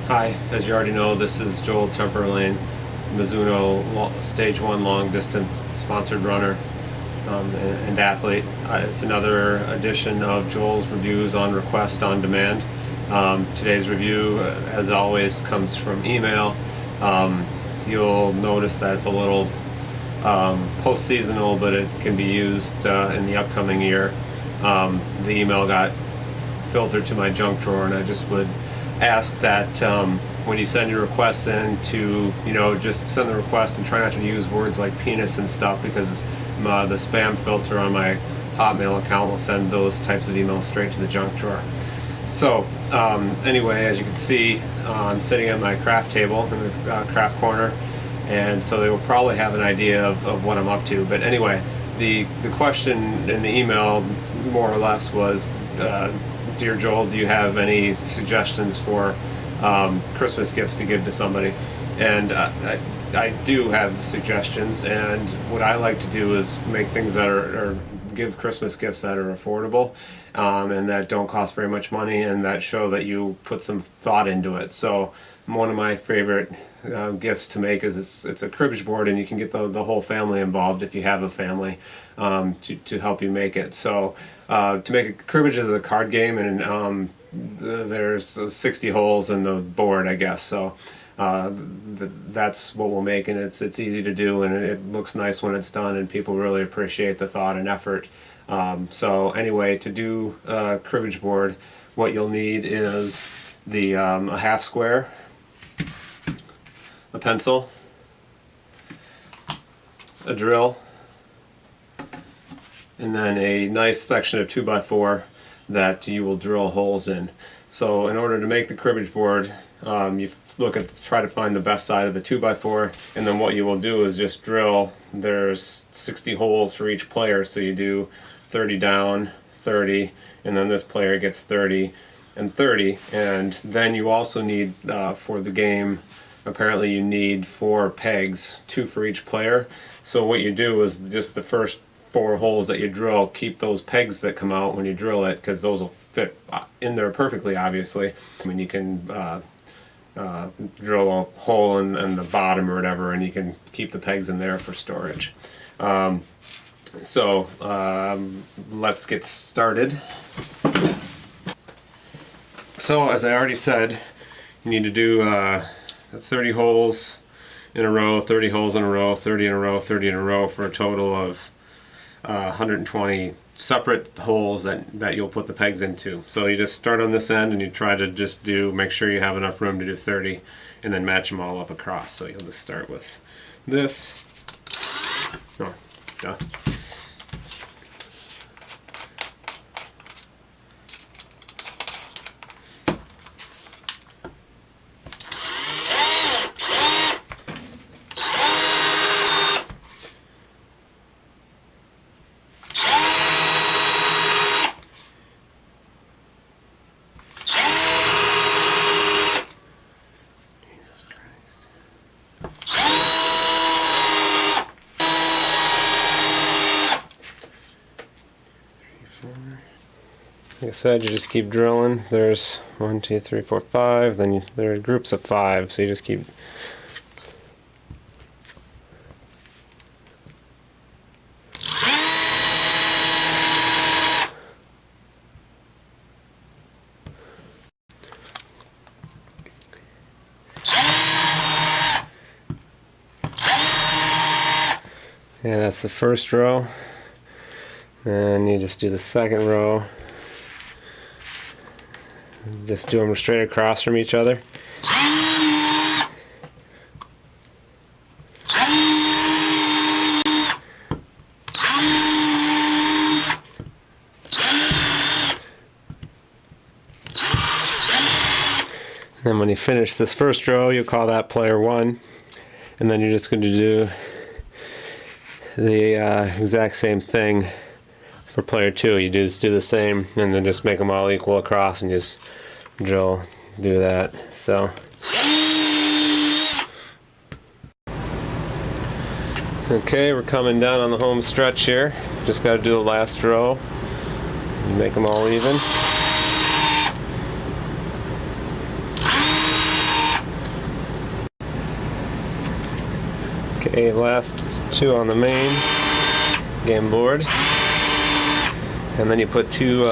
Hi, as you already know, this is Joel Temperlane, Mizuno Stage 1 long distance sponsored runner and athlete. It's another edition of Joel's Reviews on Request on Demand. Today's review, as always, comes from email. You'll notice that it's a little post-seasonal, but it can be used in the upcoming year. The email got filtered to my junk drawer, and I just would ask that when you send your requests in to, just send the request and try not to use words like penis and stuff, because the spam filter on my Hotmail account will send those types of emails straight to the junk drawer. So anyway, as you can see, I'm sitting at my craft table in the craft corner, and so they will probably have an idea of what I'm up to. But anyway, the question in the email more or less was, Dear Joel, do you have any suggestions for Christmas gifts to give to somebody? And I do have suggestions, and what I like to do is make things that are give Christmas gifts that are affordable, and that don't cost very much money, and that show that you put some thought into it. So one of my favorite gifts to make is it's a cribbage board, and you can get the whole family involved if you have a family to help you make it. So to make a cribbage is a card game, and there's 60 holes in the board, I guess. So that's what we'll make, and it's easy to do, and it looks nice when it's done, and people really appreciate the thought and effort. So anyway, to do a cribbage board, what you'll need is a half square, a pencil, a drill, and then a nice section of 2x4 that you will drill holes in. So in order to make the cribbage board, you try to find the best side of the 2x4, and then what you will do is just drill. There's 60 holes for each player, so you do 30 down, 30, and then this player gets 30 and 30. And then you also need, for the game, apparently you need 4 pegs, 2 for each player. So what you do is just the first 4 holes that you drill, keep those pegs that come out when you drill it, because those will fit in there perfectly, obviously. I mean, you can drill a hole in the bottom or whatever, and you can keep the pegs in there for storage. So let's get started. So as I already said, you need to do 30 holes in a row, 30 holes in a row, 30 in a row, 30 in a row, for a total of 120 separate holes that you'll put the pegs into. So you just start on this end, and you try to just make sure you have enough room to do 30, and then match them all up across. So you'll just start with this. Oh, duh. Like I said, you just keep drilling. There's 1, 2, 3, 4, 5. Then there are groups of 5, so you just keep. Yeah, that's the first row. And you just do the second row. Just do them straight across from each other. Then when you finish this first row, you'll call that player 1, and then you're just going to do the exact same thing for player 2. You do the same, and then just make them all equal across, and just do that. So okay, we're coming down on the home stretch here. Just got to do the last row and make them all even. Okay, last two on the main game board. And then you put two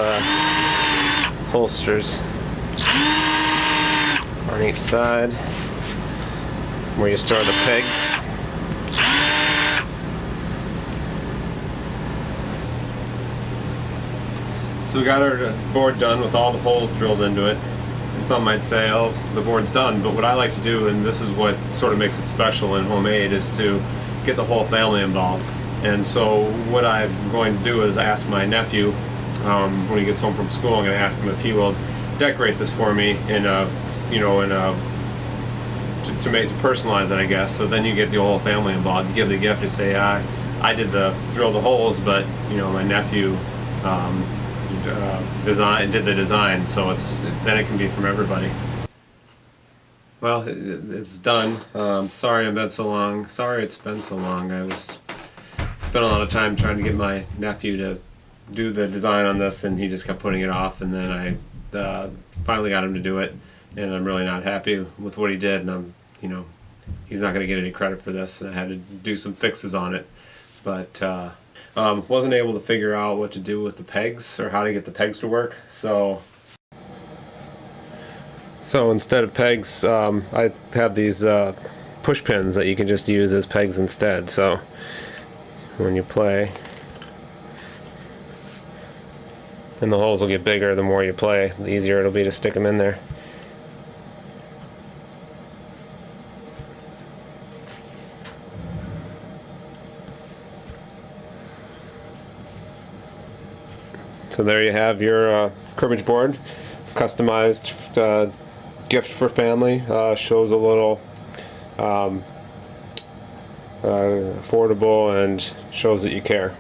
holsters on each side where you store the pegs. So we got our board done with all the holes drilled into it. And some might say, oh, the board's done. But what I like to do, and this is what sort of makes it special in homemade, is to get the whole family involved. And so what I'm going to do is ask my nephew, when he gets home from school, I'm going to ask him if he will decorate this for me in a, to personalize it, I guess. So then you get the whole family involved. You give the gift, you say, I did drill the holes, but my nephew did the design, so then it can be from everybody. Well, it's done. Sorry it's been so long. I spent a lot of time trying to get my nephew to do the design on this, and he just kept putting it off, and then I finally got him to do it, and I'm really not happy with what he did, and he's not going to get any credit for this, and I had to do some fixes on it, but wasn't able to figure out what to do with the pegs, or how to get the pegs to work. So instead of pegs, I have these push pins that you can just use as pegs instead. So when you play, and the holes will get bigger the more you play, the easier it'll be to stick them in there. So there you have your cribbage board, customized gift for family. Shows a little affordable and shows that you care.